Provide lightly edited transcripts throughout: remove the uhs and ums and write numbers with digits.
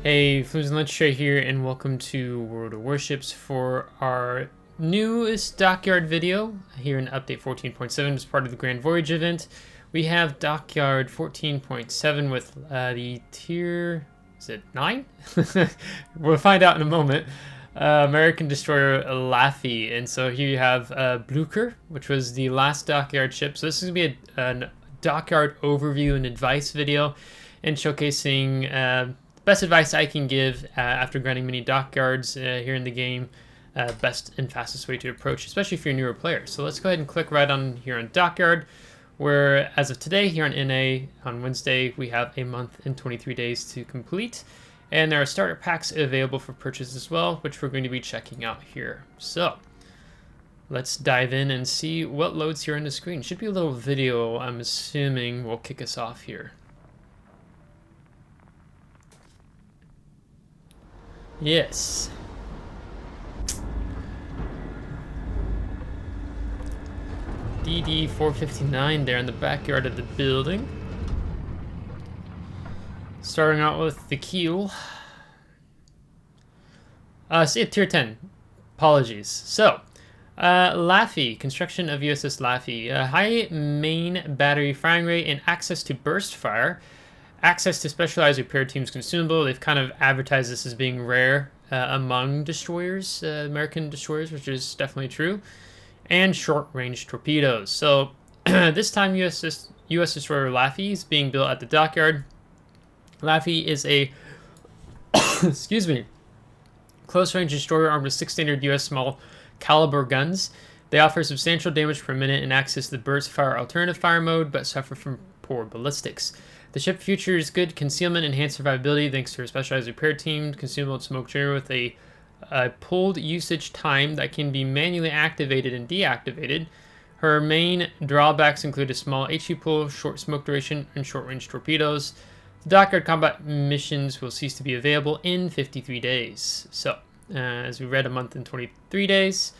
Hey, FlimsyLunchTray here, and welcome to World of Warships for our newest Dockyard video here in Update 14.7 as part of the Grand Voyage event. We have Dockyard 14.7 with the tier, is it 9? We'll find out in a moment. American destroyer Laffey, and so here you have Blucher, which was the last Dockyard ship. So this is going to be a Dockyard overview and advice video, and showcasing best advice I can give after grinding many Dockyards here in the game. Best and fastest way to approach, especially if you're a newer player. So let's go ahead and click right on here on Dockyard, where as of today here on NA on Wednesday, we have a month and 23 days to complete. And there are starter packs available for purchase as well, which we're going to be checking out here. So let's dive in and see what loads here on the screen. Should be a little video, I'm assuming, will kick us off here. Yes. DD 459 there in the backyard of the building. Starting out with the keel. See tier 10. Apologies. So, Laffey, construction of USS Laffey. High main battery firing rate and access to burst fire. Access to specialized repair teams consumable. They've kind of advertised this as being rare among destroyers, American destroyers, which is definitely true. And short-range torpedoes. So this time US destroyer Laffey is being built at the Dockyard. Laffey is a excuse me, close-range destroyer armed with 6 standard US small caliber guns. They offer substantial damage per minute and access to the burst fire alternative fire mode, but suffer from poor ballistics. The ship features good concealment, enhanced survivability thanks to her specialized repair team, consumable and smoke generator with a pulled usage time that can be manually activated and deactivated. Her main drawbacks include a small HE pool, short smoke duration, and short-range torpedoes. The Dockyard combat missions will cease to be available in 53 days. So, as we read, a month and 23 days.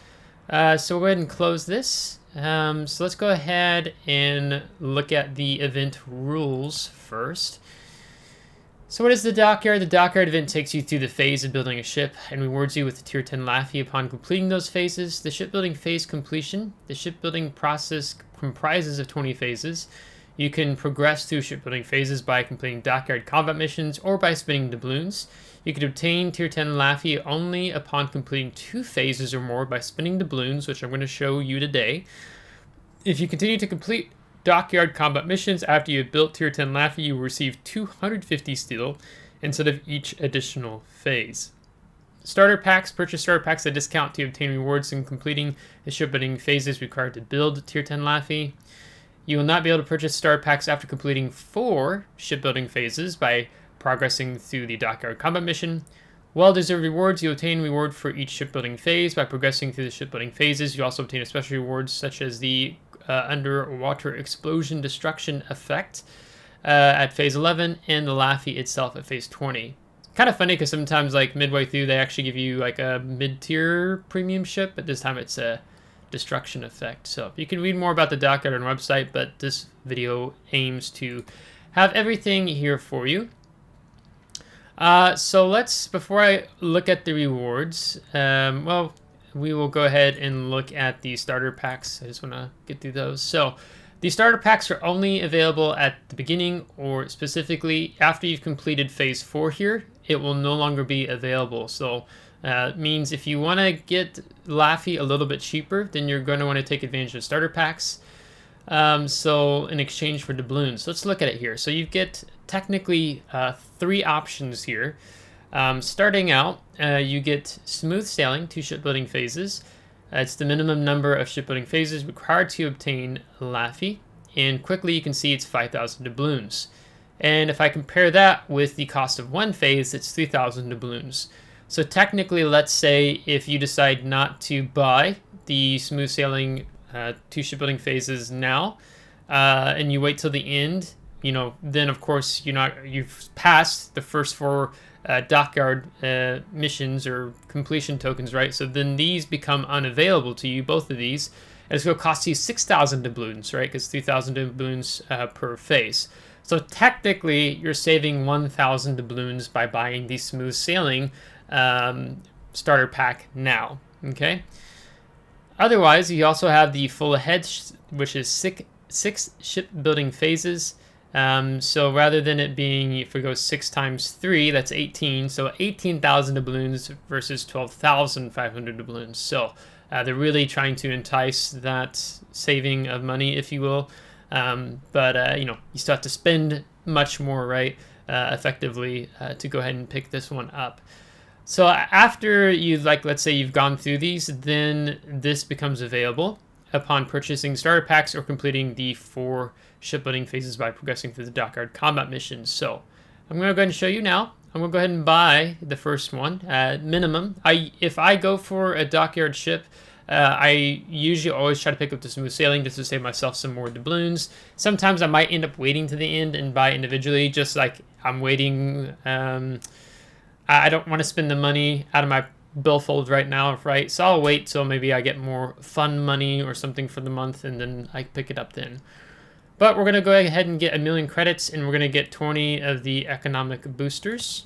So we'll go ahead and close this. So let's go ahead and look at the event rules first. So what is the Dockyard? The Dockyard event takes you through the phase of building a ship and rewards you with the tier 10 Laffey upon completing those phases. The shipbuilding phase completion. The shipbuilding process comprises of 20 phases. You can progress through shipbuilding phases by completing Dockyard combat missions or by spinning doubloons. You can obtain tier 10 Laffey only upon completing 2 phases or more by spinning doubloons, which I'm going to show you today. If you continue to complete Dockyard combat missions after you have built tier 10 Laffey, you will receive 250 steel instead of each additional phase. Starter packs. Purchase starter packs at a discount to obtain rewards in completing the shipbuilding phases required to build tier 10 Laffey. You will not be able to purchase starter packs after completing 4 shipbuilding phases by progressing through the Dockyard combat mission. Well-deserved rewards. You obtain reward for each shipbuilding phase by progressing through the shipbuilding phases. You also obtain special rewards such as the underwater explosion destruction effect at phase 11 and the Laffey itself at phase 20. Kind of funny because sometimes like midway through they actually give you like a mid-tier premium ship, but this time it's a destruction effect. So you can read more about the Dockyard on our website, but this video aims to have everything here for you. So let's, before I look at the rewards, well, we will go ahead and look at the starter packs. I just want to get through those. So the starter packs are only available at the beginning, or specifically after you've completed phase 4 here, it will no longer be available. So it means if you want to get Laffey a little bit cheaper, then you're going to want to take advantage of starter packs. So in exchange for doubloons. So let's look at it here. So you get technically 3 options here. Starting out, you get smooth sailing, 2 shipbuilding phases. It's the minimum number of shipbuilding phases required to obtain Laffey, and quickly you can see it's 5,000 doubloons. And if I compare that with the cost of 1 phase, it's 3,000 doubloons. So technically, let's say if you decide not to buy the smooth sailing 2 shipbuilding phases now, and you wait till the end, you know, then of course you've passed the first 4 Dockyard missions or completion tokens, right? So then these become unavailable to you, both of these, and it's going to cost you 6,000 doubloons, right? Because 3,000 doubloons per phase. So technically, you're saving 1,000 doubloons by buying the Smooth Sailing starter pack now. Okay. Otherwise, you also have the Full Ahead, which is six shipbuilding phases. So rather than it being, if we go 6 times 3, that's 18. So 18,000 doubloons versus 12,500 doubloons. So they're really trying to entice that saving of money, if you will. But you know, you still have to spend much more, right? Effectively to go ahead and pick this one up. So after you, like, let's say you've gone through these, then this becomes available upon purchasing starter packs or completing the 4 shipbuilding phases by progressing through the Dockyard combat missions. So I'm going to go ahead and show you now. I'm going to go ahead and buy the first one at minimum. If I go for a Dockyard ship, I usually always try to pick up the Smooth Sailing just to save myself some more doubloons. Sometimes I might end up waiting to the end and buy individually, just like I'm waiting. I don't want to spend the money out of my billfold right now, right? So I'll wait till maybe I get more fun money or something for the month, and then I pick it up then. But we're going to go ahead and get 1,000,000 credits, and we're going to get 20 of the economic boosters.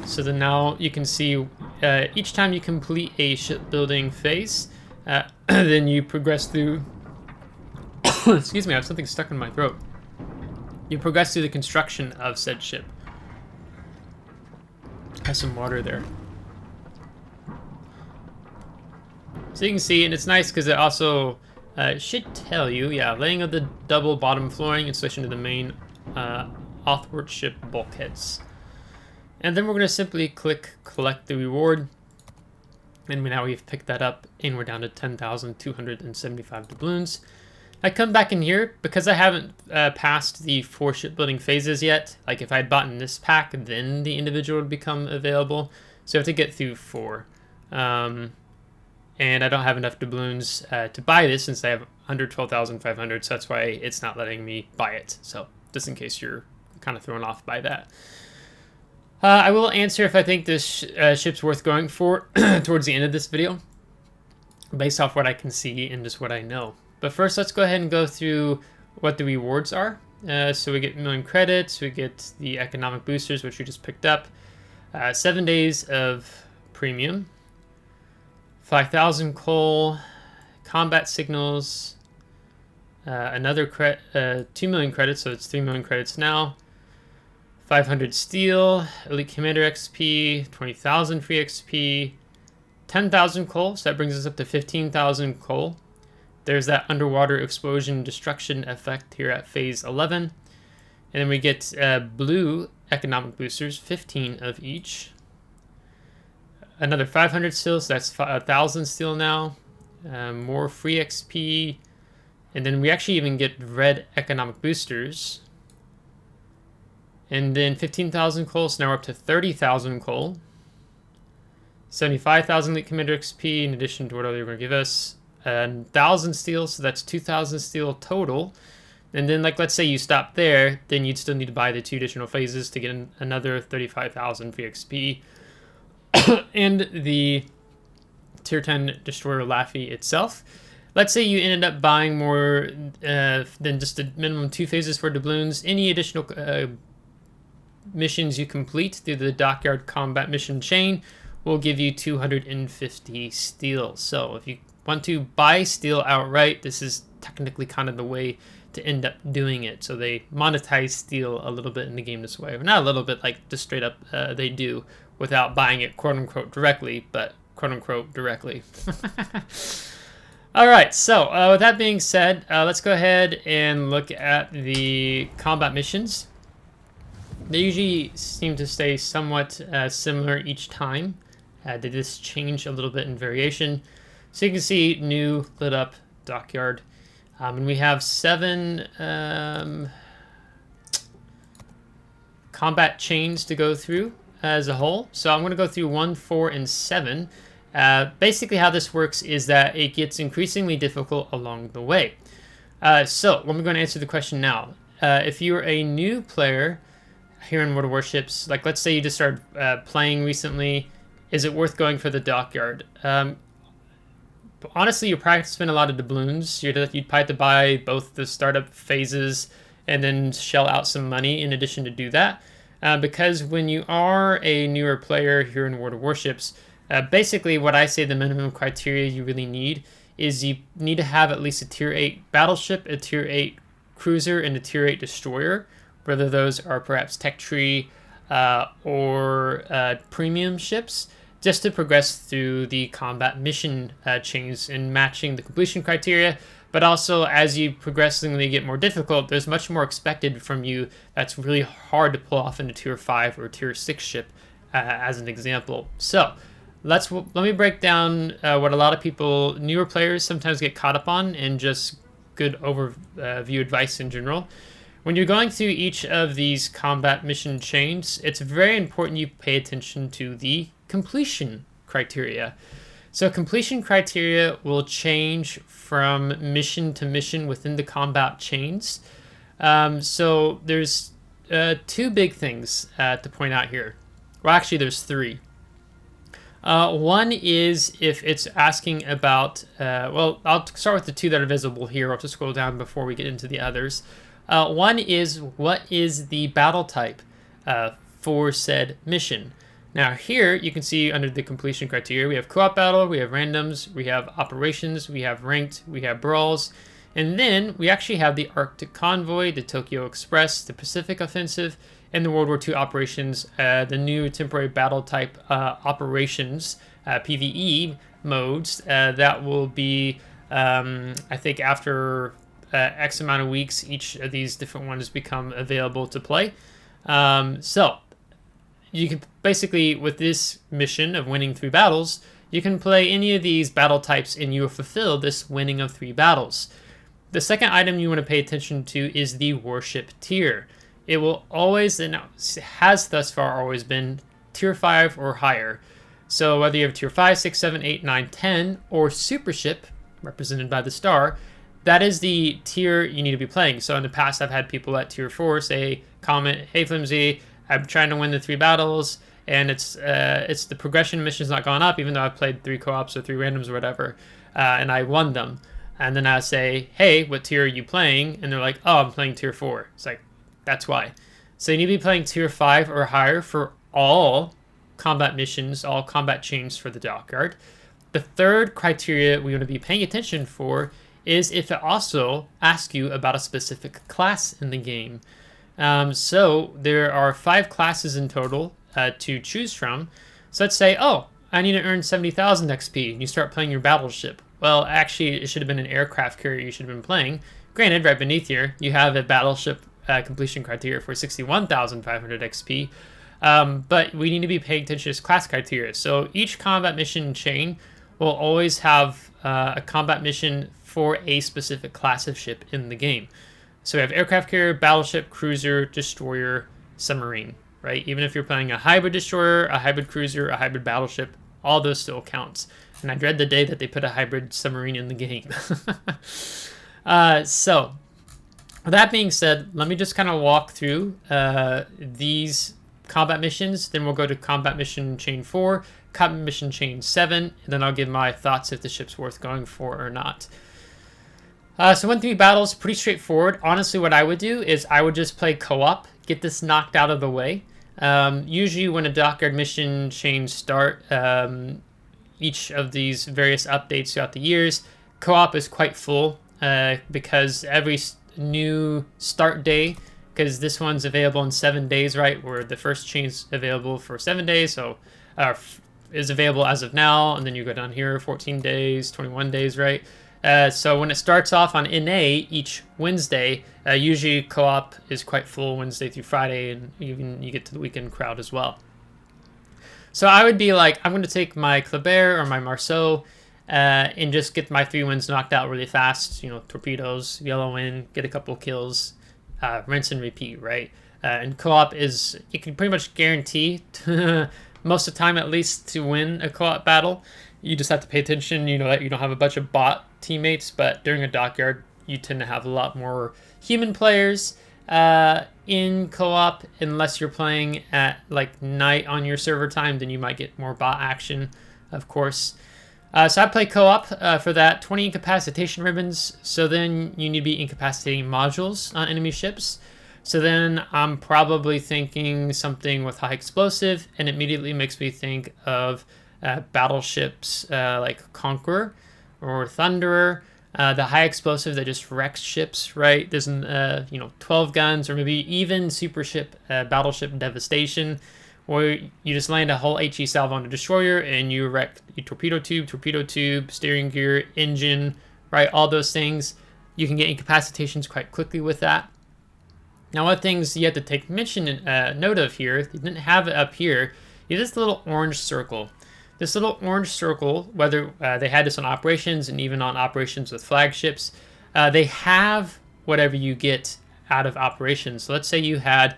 So then now you can see each time you complete a shipbuilding phase, then you progress through... Excuse me, I have something stuck in my throat. You progress through the construction of said ship. Has some water there. So you can see, and it's nice because it also should tell you, yeah, laying of the double bottom flooring, installation of the main athwart ship bulkheads. And then we're going to simply click collect the reward. And now we've picked that up, and we're down to 10,275 doubloons. I come back in here because I haven't passed the 4 shipbuilding phases yet. Like if I had bought in this pack, then the individual would become available. So I have to get through 4. And I don't have enough doubloons to buy this since I have under 12,500. So that's why it's not letting me buy it. So just in case you're kind of thrown off by that. I will answer if I think this ship's worth going for towards the end of this video, based off what I can see and just what I know. But first, let's go ahead and go through what the rewards are. So we get 1,000,000 credits, we get the economic boosters, which we just picked up, 7 days of premium, 5,000 coal, combat signals, another 2,000,000 credits, so it's 3,000,000 credits now, 500 steel, elite commander XP, 20,000 free XP, 10,000 coal, so that brings us up to 15,000 coal. There's that underwater explosion destruction effect here at phase 11. And then we get blue economic boosters, 15 of each. Another 500 steel, so that's 1,000 steel now. More free XP. And then we actually even get red economic boosters. And then 15,000 coal, so now we're up to 30,000 coal. 75,000 elite commander XP in addition to what other they're going to give us. 1,000 steel, so that's 2,000 steel total. And then, like, let's say you stop there, then you'd still need to buy the 2 additional phases to get another 35,000 free XP. And the Tier 10 Destroyer Laffey itself. Let's say you ended up buying more than just a minimum 2 phases for doubloons. Any additional missions you complete through the Dockyard combat mission chain will give you 250 steel. So if you want to buy steel outright, this is technically kind of the way to end up doing it. So they monetize steel a little bit in the game this way. Or not a little bit, like just straight up they do, without buying it quote-unquote directly, but quote-unquote directly. All right, so with that being said, let's go ahead and look at the combat missions. They usually seem to stay somewhat similar each time. They just change a little bit in variation. So you can see new lit up Dockyard. And we have 7 combat chains to go through as a whole. So I'm going to go through 1, 4, and 7. Basically how this works is that it gets increasingly difficult along the way. So I'm going to answer the question now. If you're a new player here in World of Warships, like let's say you just started playing recently, is it worth going for the Dockyard? Honestly, you probably spend a lot of doubloons. You'd probably have to buy both the startup phases and then shell out some money in addition to do that. Because when you are a newer player here in World of Warships, basically what I say the minimum criteria you really need is you need to have at least a tier 8 battleship, a tier 8 cruiser, and a tier 8 destroyer, whether those are perhaps tech tree or premium ships, just to progress through the combat mission chains and matching the completion criteria. But also, as you progressively get more difficult, there's much more expected from you that's really hard to pull off in a tier 5 or tier 6 ship, as an example. So let me break down what a lot of people, newer players, sometimes get caught up on, and just good overview advice in general. When you're going through each of these combat mission chains, it's very important you pay attention to the completion criteria. So completion criteria will change from mission to mission within the combat chains. So there's two big things to point out here. Well, actually, there's three. One is if it's asking about, well, I'll start with the two that are visible here. I'll just scroll down before we get into the others. One is, what is the battle type for said mission? Now here you can see under the completion criteria, we have co-op battle, we have randoms, we have operations, we have ranked, we have brawls, and then we actually have the Arctic Convoy, the Tokyo Express, the Pacific Offensive, and the World War II operations, the new temporary battle type operations, PvE modes, that will be, I think after X amount of weeks, each of these different ones become available to play. So you can basically, with this mission of winning 3 battles, you can play any of these battle types and you will fulfill this winning of 3 battles. The second item you want to pay attention to is the warship tier. It will always, and has thus far always been, tier 5 or higher. So whether you have tier 5, 6, 7, 8, 9, 10, or super ship, represented by the star, that is the tier you need to be playing. So in the past, I've had people at tier 4 say, comment, hey Flimsy, I'm trying to win the 3 battles, and it's the progression mission's not gone up, even though I've played 3 co-ops or 3 randoms or whatever, and I won them. And then I say, hey, what tier are you playing? And they're like, oh, I'm playing tier 4. It's like, that's why. So you need to be playing tier 5 or higher for all combat missions, all combat chains for the Dockyard. The third criteria we want to be paying attention for is if it also asks you about a specific class in the game. So there are 5 classes in total to choose from. So let's say, oh, I need to earn 70,000 XP, and you start playing your battleship. Well, actually, it should have been an aircraft carrier you should have been playing. Granted, right beneath here, you have a battleship completion criteria for 61,500 XP. But we need to be paying attention to this class criteria. So each combat mission chain will always have a combat mission for a specific class of ship in the game. So we have aircraft carrier, battleship, cruiser, destroyer, submarine, right? Even if you're playing a hybrid destroyer, a hybrid cruiser, a hybrid battleship, all those still counts. And I dread the day that they put a hybrid submarine in the game. So that being said, let me just kind of walk through these combat missions. Then we'll go to combat mission chain 4, combat mission chain 7, and then I'll give my thoughts if the ship's worth going for or not. So 1-3 battles, pretty straightforward. Honestly, what I would do is I would just play co-op, get this knocked out of the way. Usually when a Dockyard mission chain start, each of these various updates throughout the years, co-op is quite full because every new start day, because this one's available in 7 days, right? Where the first chain's available for 7 days, so is available as of now, and then you go down here, 14 days, 21 days, right? So when it starts off on NA each Wednesday, usually co-op is quite full Wednesday through Friday, and even you get to the weekend crowd as well. So I would be like, I'm going to take my Kleber or my Marceau and just get my 3 wins knocked out really fast. You know, torpedoes, yellow win, get a couple kills, rinse and repeat, right? And co-op is, you can pretty much guarantee most of the time at least to win a co-op battle. You just have to pay attention, you know, that you don't have a bunch of bot teammates, but during a Dockyard, you tend to have a lot more human players in co-op, unless you're playing at like night on your server time, then you might get more bot action, of course. So I play co-op for that. 20 incapacitation ribbons. So then you need to be incapacitating modules on enemy ships. So then I'm probably thinking something with high explosive, and immediately makes me think of battleships like Conqueror or Thunderer. The high explosive that just wrecks ships, right? There's 12 guns, or maybe even super ship battleship devastation, where you just land a whole HE salvo on a destroyer and you wreck your torpedo tube, steering gear, engine, right? All those things. You can get incapacitations quite quickly with that. Now, what things you have to take note of here, you didn't have it up here, is this little orange circle. This little orange circle, whether they had this on operations and even on operations with flagships, they have whatever you get out of operations. So let's say you had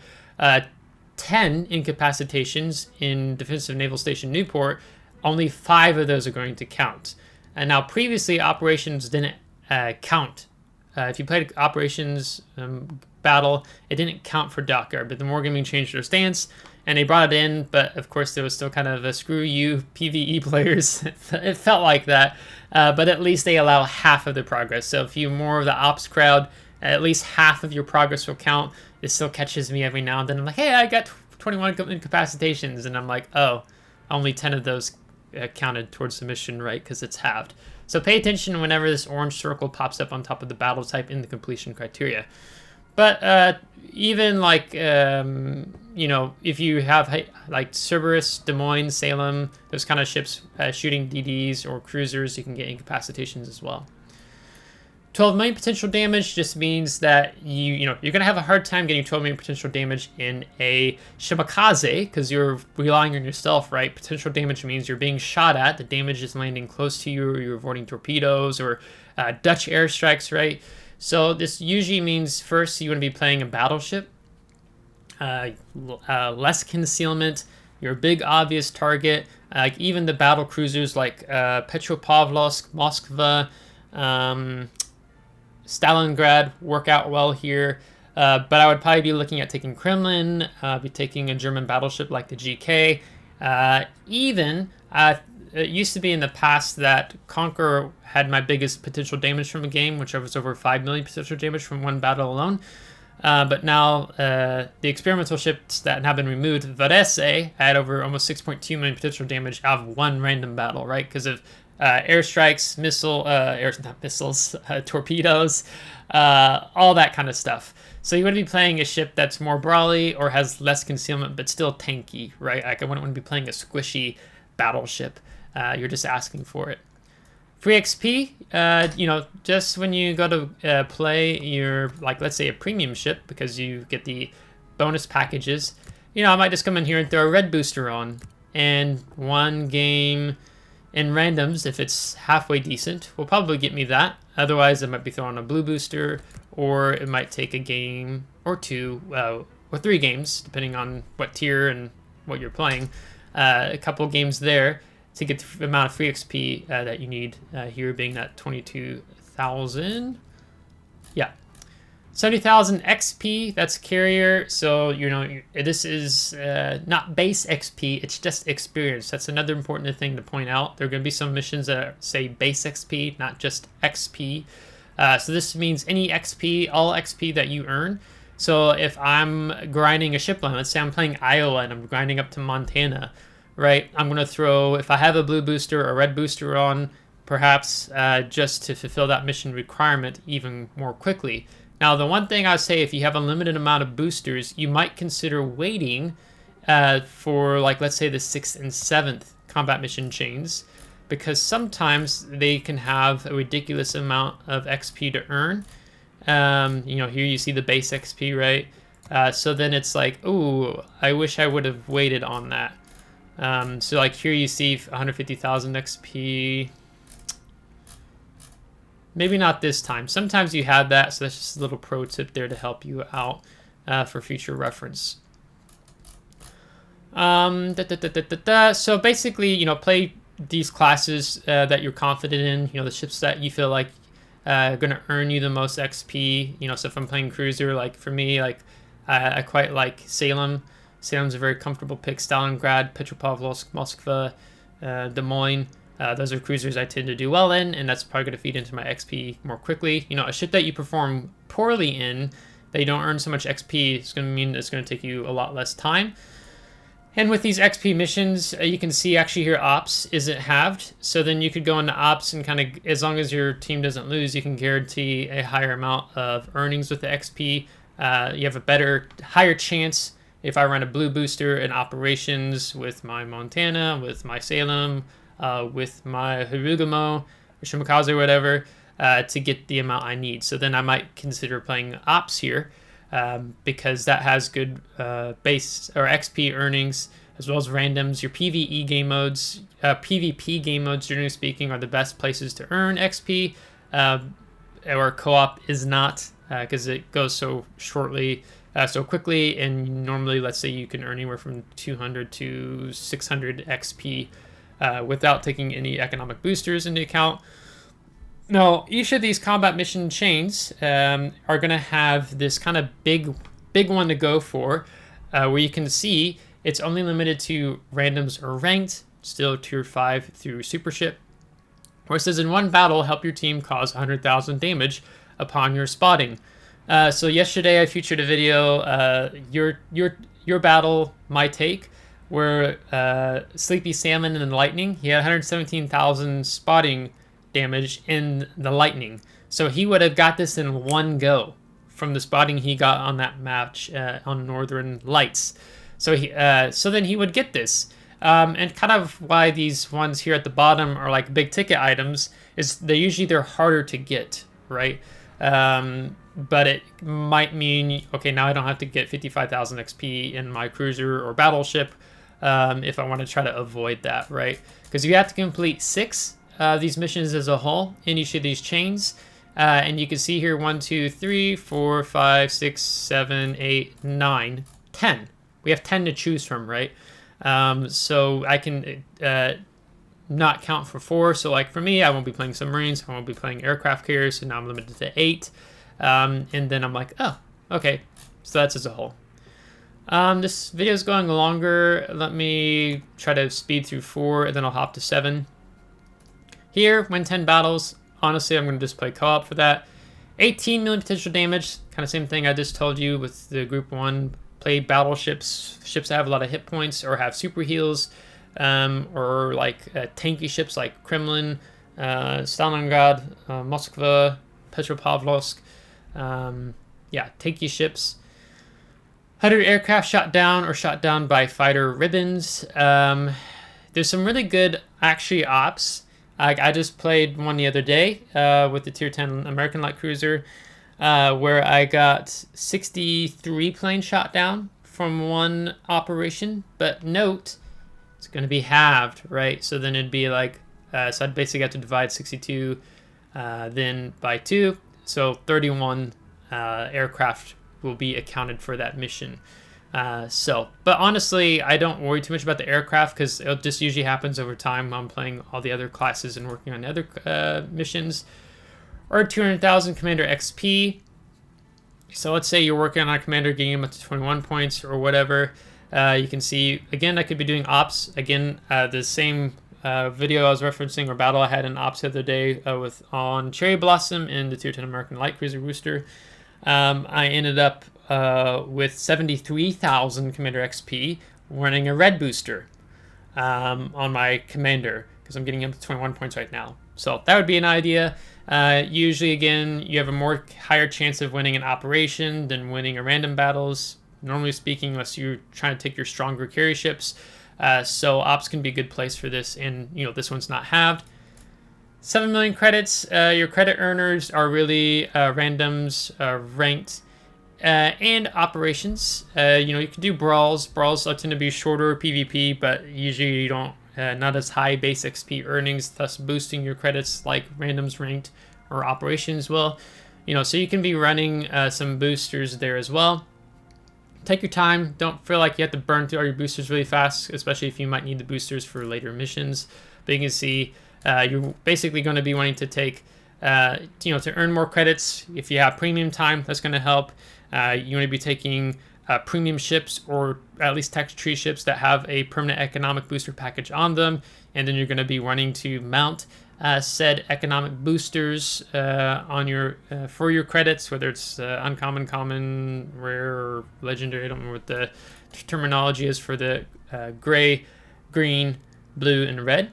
10 incapacitations in Defensive Naval Station Newport, only 5 of those are going to count. And now previously operations didn't count. If you played operations battle, it didn't count for Dockyard, but the Wargaming changed their stance and they brought it in, but of course there was still kind of a screw you PvE players. It felt like that, but at least they allow half of the progress. So if you're more of the ops crowd, at least half of your progress will count. It still catches me every now and then. I'm like, hey, I got 21 incapacitations, and I'm like, oh, only 10 of those counted towards the mission, right? Because it's halved. So pay attention whenever this orange circle pops up on top of the battle type in the completion criteria. But even like, if you have like Cerberus, Des Moines, Salem, those kind of ships shooting DDs or cruisers, you can get incapacitations as well. 12 million potential damage just means that you're going to have a hard time getting 12 million potential damage in a Shimakaze because you're relying on yourself, right? Potential damage means you're being shot at, the damage is landing close to you, or you're avoiding torpedoes or Dutch airstrikes, right? So this usually means first you want to be playing a battleship, less concealment, you're a big obvious target, like even the battle cruisers like Petropavlovsk, Moskva, Stalingrad work out well here, but I would probably be looking at taking Kremlin, be taking a German battleship like the GK. It used to be in the past that Conqueror had my biggest potential damage from a game, which was over 5 million potential damage from one battle alone. But now the experimental ships that have been removed, Varese, had over almost 6.2 million potential damage out of one random battle, right? Because of airstrikes, torpedoes, all that kind of stuff. So you want to be playing a ship that's more brawly or has less concealment, but still tanky, right? Like I wouldn't want to be playing a squishy battleship. You're just asking for it. Free XP, just when you go to play your, like, let's say a premium ship, because you get the bonus packages, I might just come in here and throw a red booster on, and one game in randoms, if it's halfway decent, will probably get me that. Otherwise, I might be throwing a blue booster, or it might take a game or two, or 3 games, depending on what tier and what you're playing. A couple games there to get the amount of free XP that you need, here being that 22,000. Yeah. 70,000 XP, that's carrier. So, this is not base XP, it's just experience. That's another important thing to point out. There are going to be some missions that say base XP, not just XP. So this means any XP, all XP that you earn. So if I'm grinding a ship line, let's say I'm playing Iowa and I'm grinding up to Montana, right? I'm going to throw, if I have a blue booster or a red booster on, perhaps just to fulfill that mission requirement even more quickly. Now, the one thing I would say, if you have a limited amount of boosters, you might consider waiting for, like, let's say the 6th and 7th combat mission chains, because sometimes they can have a ridiculous amount of XP to earn. Here you see the base XP, right? So then it's like, ooh, I wish I would have waited on that. So like here you see 150,000 XP. Maybe not this time. Sometimes you have that, so that's just a little pro tip there to help you out for future reference. So basically, play these classes that you're confident in. The ships that you feel like are going to earn you the most XP. So if I'm playing cruiser, like for me, like I quite like Salem. Salem's a very comfortable pick. Stalingrad, Petropavlovsk, Moskva, Des Moines. Those are cruisers I tend to do well in, and that's probably going to feed into my XP more quickly. You know, a ship that you perform poorly in, that you don't earn so much XP, is going to mean it's going to take you a lot less time. And with these XP missions, you can see actually here ops isn't halved. So then you could go into ops and kind of, as long as your team doesn't lose, you can guarantee a higher amount of earnings with the XP. You have a higher chance if I run a blue booster in operations with my Montana, with my Salem, with my Hirugamo, or Shimakaze or whatever, to get the amount I need. So then I might consider playing ops here. Because that has good base or XP earnings, as well as randoms. Your PvE game modes, PvP game modes, generally speaking, are the best places to earn XP. Or co-op is not, because it goes so quickly, and normally, let's say you can earn anywhere from 200 to 600 XP without taking any economic boosters into account. Now, each of these combat mission chains are going to have this kind of big one to go for, where you can see it's only limited to randoms or ranked, still tier 5 through super ship, where it says in one battle, help your team cause 100,000 damage upon your spotting. So yesterday I featured a video, your battle, my take, where Sleepy Salmon and Lightning, he had 117,000 spotting damage in the lightning, so he would have got this in one go from the spotting he got on that match on Northern Lights. So then he would get this, and kind of why these ones here at the bottom are like big ticket items is they're harder to get, right? But it might mean, okay, now I don't have to get 55,000 XP in my cruiser or battleship if I want to try to avoid that, right? Because you have to complete 6 these missions as a whole in each of these chains, and you can see here 1, 2, 3, 4, 5, 6, 7, 8, 9, 10. We have 10 to choose from, right? So I can not count for 4. So like for me, I won't be playing submarines, I won't be playing aircraft carriers, so now I'm limited to 8. And then I'm like, oh, okay, so that's as a whole. This video is going longer. Let me try to speed through 4, and then I'll hop to 7. Here, win 10 battles. Honestly, I'm going to just play co-op for that. 18 million potential damage. Kind of same thing I just told you with the Group 1. Play battleships. Ships that have a lot of hit points or have super heals. Or like tanky ships like Kremlin, Stalingrad, Moskva, Petropavlovsk. Yeah, tanky ships. 100 aircraft shot down or shot down by fighter ribbons. There's some really good actually ops. I just played one the other day with the Tier 10 American Light Cruiser where I got 63 planes shot down from one operation. But note, it's going to be halved, right? So then it'd be like, so I'd basically have to divide 62 then by 2. So 31 aircraft will be accounted for that mission. But honestly, I don't worry too much about the aircraft because it just usually happens over time. I'm playing all the other classes and working on the other missions. Or 200,000 Commander XP. So let's say you're working on a Commander, getting him up to 21 points or whatever. You can see, again, I could be doing ops. Again, the same video I was referencing or battle I had in ops the other day on Cherry Blossom in the Tier 10 American Light Cruiser Rooster. I ended up with 73,000 Commander XP running a red booster on my Commander because I'm getting up to 21 points right now. So that would be an idea. Usually, again, you have a higher chance of winning an operation than winning a random battles, normally speaking, unless you're trying to take your stronger carry ships. So ops can be a good place for this, and this one's not halved. 7 million credits. Your credit earners are really randoms, ranked, and operations. You can do brawls. Brawls tend to be shorter PvP, but usually you don't not as high base XP earnings, thus boosting your credits like randoms, ranked, or operations will. So you can be running some boosters there as well. Take your time. Don't feel like you have to burn through all your boosters really fast, especially if you might need the boosters for later missions. But you can see you're basically going to be wanting to take, to earn more credits. If you have premium time, that's going to help. You want to be taking premium ships, or at least text tree ships that have a permanent economic booster package on them, and then you're going to be wanting to mount said economic boosters on your for your credits, whether it's uncommon, common, rare, or legendary. I don't know what the terminology is for the gray, green, blue, and red.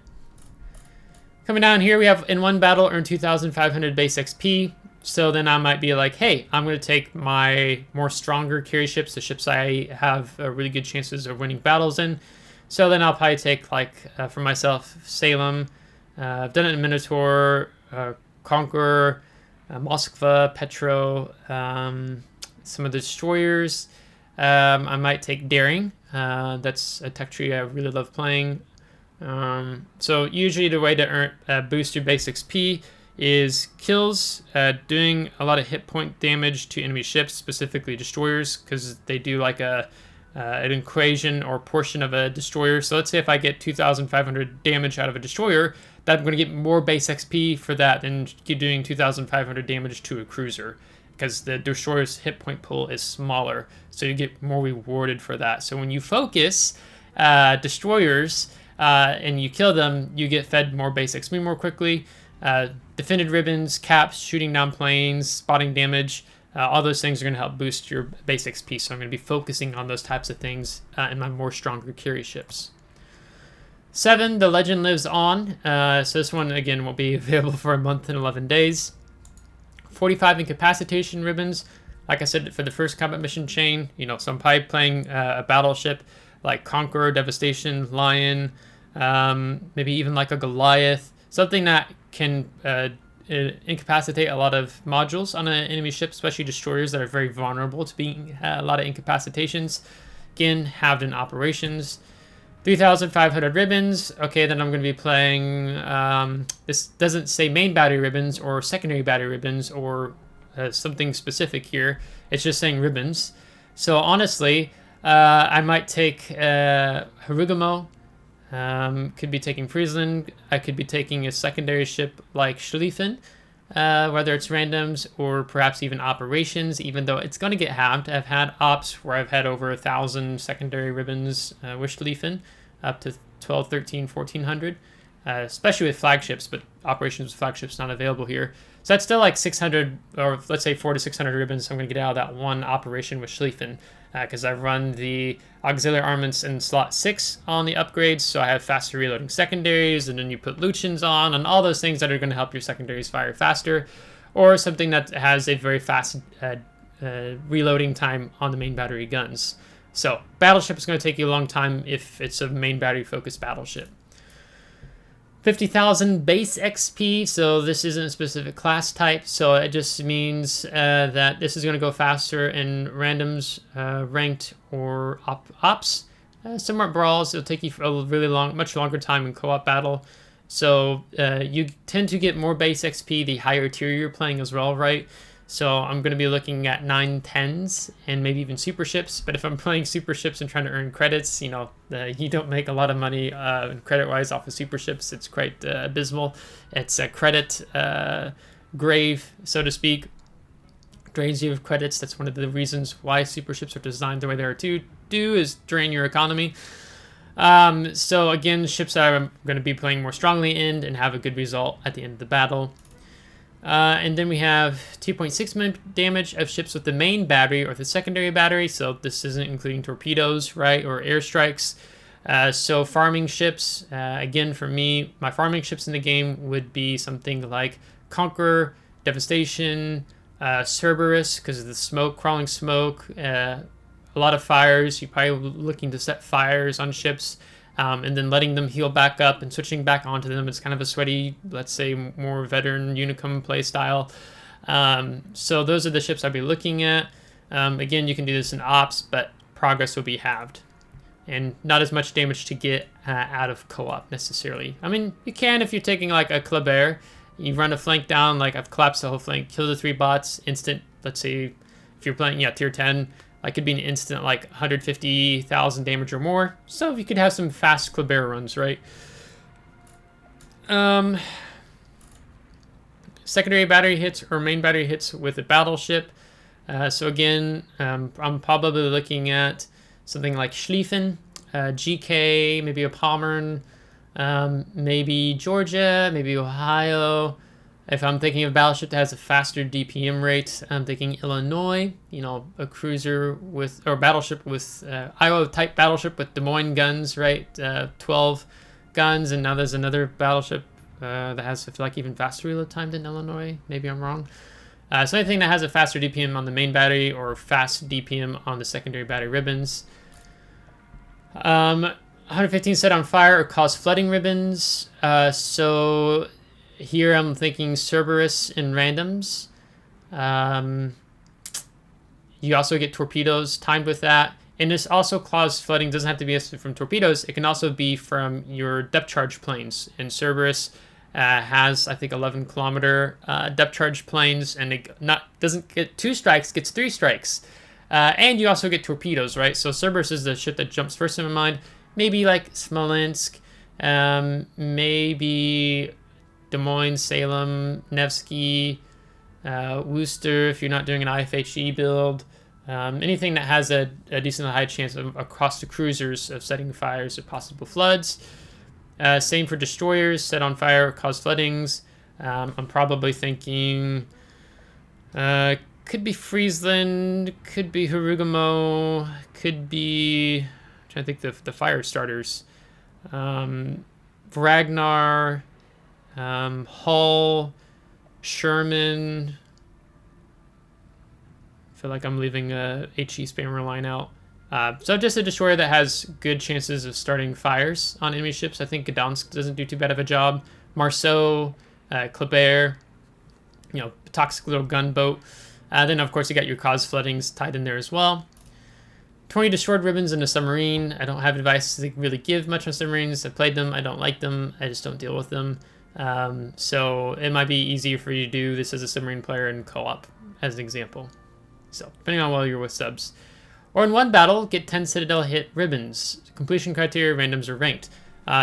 Coming down here, we have in one battle earn 2,500 base XP. So then I might be like, hey, I'm going to take my more stronger carry ships, the ships I have really good chances of winning battles in. So then I'll probably take, like, for myself, Salem. I've done it in Minotaur, Conqueror, Moskva, Petro, some of the destroyers. I might take Daring. That's a tech tree I really love playing. So usually the way to earn boost your base XP is kills, doing a lot of hit point damage to enemy ships, specifically destroyers, because they do like an equation or portion of a destroyer. So let's say if I get 2,500 damage out of a destroyer, that I'm going to get more base XP for that than doing 2,500 damage to a cruiser, because the destroyer's hit point pool is smaller, so you get more rewarded for that. So when you focus destroyers and you kill them, you get fed more base XP more quickly. Defended ribbons, caps, shooting down planes, spotting damage, all those things are going to help boost your base XP. So I'm going to be focusing on those types of things in my more stronger carry ships. 7, the legend lives on. So this one, again, will be available for a month and 11 days. 45 incapacitation ribbons. Like I said, for the first combat mission chain, so I'm probably playing a battleship like Conqueror, Devastation, Lian, maybe even like a Goliath. Something that can incapacitate a lot of modules on an enemy ship, especially destroyers that are very vulnerable to being a lot of incapacitations. Again, halved in operations. 3,500 ribbons. Okay, then I'm going to be playing, this doesn't say main battery ribbons or secondary battery ribbons or something specific here. It's just saying ribbons. So honestly, I might take Harugamo. Could be taking Friesland. I could be taking a secondary ship like Schlieffen, whether it's randoms or perhaps even operations, even though it's going to get halved. I've had ops where I've had over 1,000 secondary ribbons with Schlieffen, up to 12, 13, 1,400, especially with flagships, but operations with flagships not available here. So that's still like 600, or let's say 400 to 600 ribbons I'm going to get out of that one operation with Schlieffen, because I've run the auxiliary armaments in slot 6 on the upgrades, so I have faster reloading secondaries, and then you put Lucians on, and all those things that are going to help your secondaries fire faster, or something that has a very fast reloading time on the main battery guns. So battleship is going to take you a long time if it's a main battery focused battleship. 50,000 base XP, so this isn't a specific class type, so it just means that this is going to go faster in randoms, ranked, or ops. Somewhat brawls, it'll take you for a really much longer time in co-op battle. So you tend to get more base XP the higher tier you're playing as well, right? So I'm going to be looking at 9, 10s, and maybe even super ships. But if I'm playing super ships and trying to earn credits, you don't make a lot of money credit-wise off of super ships. It's quite abysmal. It's a credit grave, so to speak. Drains you of credits. That's one of the reasons why super ships are designed the way they are to do, is drain your economy. So again, ships that I'm going to be playing more strongly in and have a good result at the end of the battle. And then we have 2.6 million damage of ships with the main battery or the secondary battery. So this isn't including torpedoes, right, or airstrikes. So farming ships, again, for me, my farming ships in the game would be something like Conqueror, Devastation, Cerberus, because of the smoke, crawling smoke, a lot of fires. You're probably looking to set fires on ships. And then letting them heal back up and switching back onto them. It's kind of a sweaty, let's say, more veteran Unicum play style. So those are the ships I'd be looking at. Again, you can do this in ops, but progress will be halved. And not as much damage to get out of co-op necessarily. I mean, you can if you're taking like a Kleber. You run a flank down, like I've collapsed the whole flank, kill the 3 bots, instant, let's say, if you're playing, tier 10, like could be an instant like 150,000 damage or more. So you could have some fast Kleber runs, right? Secondary battery hits or main battery hits with a battleship. So again, I'm probably looking at something like Schlieffen, GK, maybe a Pommern, maybe Georgia, maybe Ohio. If I'm thinking of a battleship that has a faster DPM rate, I'm thinking Illinois, a cruiser with, or battleship with, Iowa type battleship with Des Moines guns, right? 12 guns, and now there's another battleship that has, I feel like, even faster reload time than Illinois. Maybe I'm wrong. So anything that has a faster DPM on the main battery or fast DPM on the secondary battery ribbons. 115 set on fire or cause flooding ribbons. So here I'm thinking Cerberus and randoms. You also get torpedoes timed with that. And this also cause flooding doesn't have to be from torpedoes. It can also be from your depth charge planes. And Cerberus has, I think, 11 kilometer depth charge planes, and it doesn't get 2 strikes, gets 3 strikes. And you also get torpedoes, right? So Cerberus is the ship that jumps first in my mind. Maybe like Smolensk, maybe Des Moines, Salem, Nevsky, Worcester, if you're not doing an IFHE build. Anything that has a decently high chance of, across the cruisers, of setting fires or possible floods. Same for destroyers, set on fire or cause floodings. I'm probably thinking could be Friesland, could be Harugamo, could be, I'm trying to think the fire starters. Ragnar, Hull, Sherman. I feel like I'm leaving a HE spammer line out. So just a destroyer that has good chances of starting fires on enemy ships. I think Gdansk doesn't do too bad of a job. Marceau, Kleber, toxic little gunboat. Then, of course, you got your cause floodings tied in there as well. 20 destroyed ribbons in a submarine. I don't have advice to really give much on submarines. I played them. I don't like them. I just don't deal with them. So it might be easier for you to do this as a submarine player in co-op, as an example. So depending on whether you're with subs. Or in one battle, get 10 Citadel hit ribbons. Completion criteria, randoms are ranked.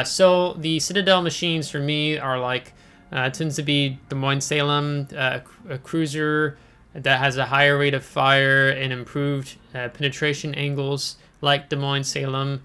So the Citadel machines for me are like, tends to be Des Moines Salem, a cruiser that has a higher rate of fire and improved penetration angles, like Des Moines Salem.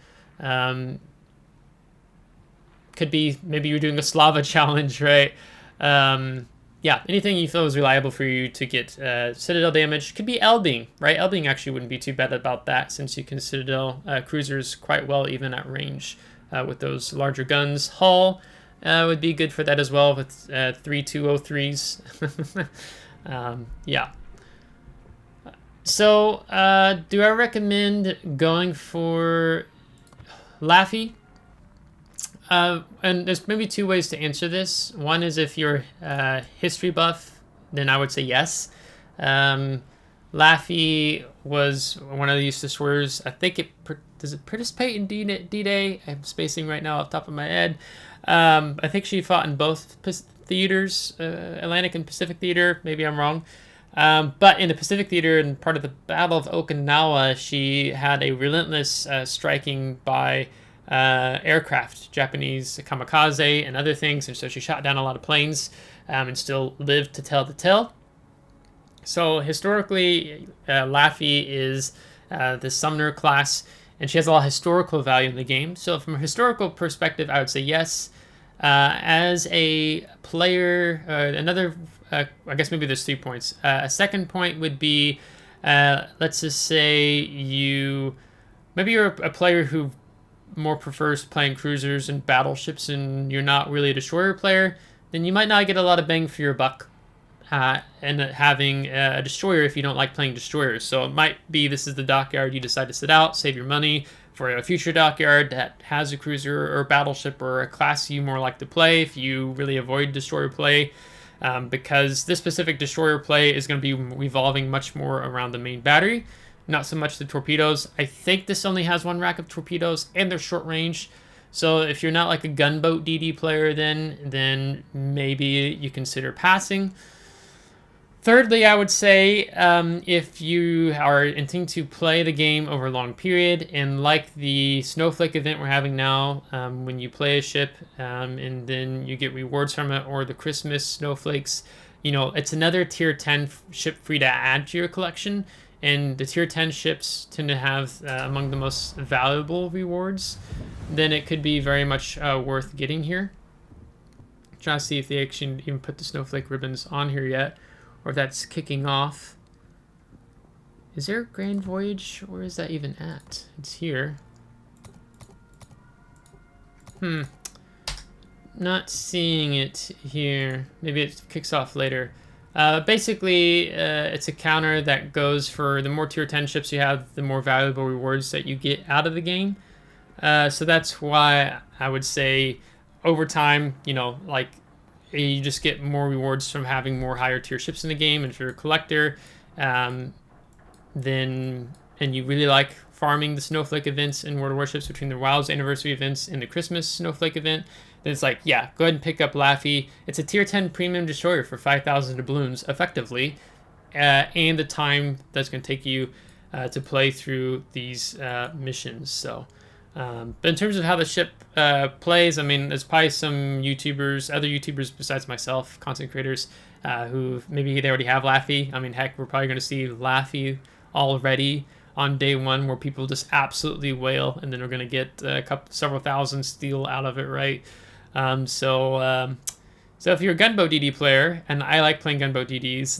Could be, maybe you're doing a Slava challenge, right? Yeah, anything you feel is reliable for you to get Citadel damage. Could be Elbing, right? Elbing actually wouldn't be too bad about that, since you can Citadel cruisers quite well even at range with those larger guns. Hull would be good for that as well with 3203s. Yeah. So do I recommend going for Laffey? And there's maybe 2 ways to answer this. One is if you're history buff, then I would say yes. Laffey was one of these destroyers. I think does it participate in D-Day? I'm spacing right now off the top of my head. I think she fought in both theaters, Atlantic and Pacific Theater. Maybe I'm wrong. But in the Pacific Theater, and part of the Battle of Okinawa, she had a relentless striking by aircraft, Japanese kamikaze and other things, and so she shot down a lot of planes and still lived to tell the tale. So historically, Laffey is the Sumner class, and she has a lot of historical value in the game. So from a historical perspective, I would say yes. As a player, I guess maybe there's 3 points. A second point would be, let's just say maybe you're a player who more prefers playing cruisers and battleships, and you're not really a destroyer player, then you might not get a lot of bang for your buck and having a destroyer if you don't like playing destroyers. So it might be this is the dockyard you decide to sit out, save your money for a future dockyard that has a cruiser or battleship or a class you more like to play if you really avoid destroyer play. Because this specific destroyer play is going to be revolving much more around the main battery, not so much the torpedoes. I think this only has 1 rack of torpedoes, and they're short range. So if you're not like a gunboat DD player, then maybe you consider passing. Thirdly, I would say if you are intending to play the game over a long period, and like the Snowflake event we're having now, when you play a ship and then you get rewards from it, or the Christmas snowflakes, you know, it's another tier 10 ship free to add to your collection, and the tier 10 ships tend to have among the most valuable rewards, then it could be very much worth getting here. Trying to see if they actually even put the snowflake ribbons on here yet, or if that's kicking off. Is there a Grand Voyage? Where is that even at? It's here. Not seeing it here. Maybe it kicks off later. Basically, it's a counter that goes for the more tier 10 ships you have, the more valuable rewards that you get out of the game. So that's why I would say over time, you know, like you just get more rewards from having more higher tier ships in the game. And if you're a collector, then, and you really like farming the snowflake events in World of Warships between the WoW's anniversary events and the Christmas snowflake event, then it's like, yeah, go ahead and pick up Laffey. It's a tier 10 premium destroyer for 5,000 doubloons effectively, and the time that's going to take you to play through these missions. So, but in terms of how the ship plays, I mean, there's probably some YouTubers, other YouTubers besides myself, content creators, who maybe they already have Laffey. I mean, heck, we're probably going to see Laffey already on day one, where people just absolutely wail, and then we're going to get several thousand steel out of it, right? So if you're a gunboat DD player, and I like playing gunboat DDs,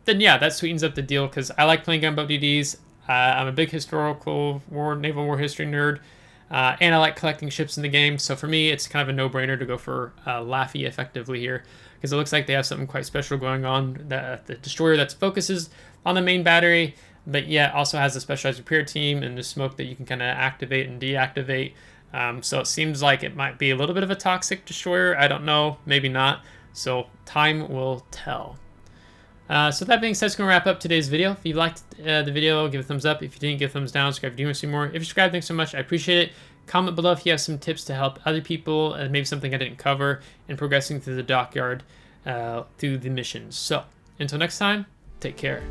then yeah, that sweetens up the deal, because I like playing gunboat DDs. I'm a big historical naval war history nerd, and I like collecting ships in the game. So for me, it's kind of a no-brainer to go for Laffey effectively here, because it looks like they have something quite special going on. The destroyer that focuses on the main battery, but yeah, also has a specialized repair team and the smoke that you can kind of activate and deactivate. So it seems like it might be a little bit of a toxic destroyer. I don't know, maybe not. So time will tell. So that being said, it's going to wrap up today's video. If you liked the video, give it a thumbs up. If you didn't, give a thumbs down. Subscribe if you want to see more. If you subscribe, thanks so much. I appreciate it. Comment below if you have some tips to help other people, maybe something I didn't cover, in progressing through the Dockyard through the missions. So until next time, take care.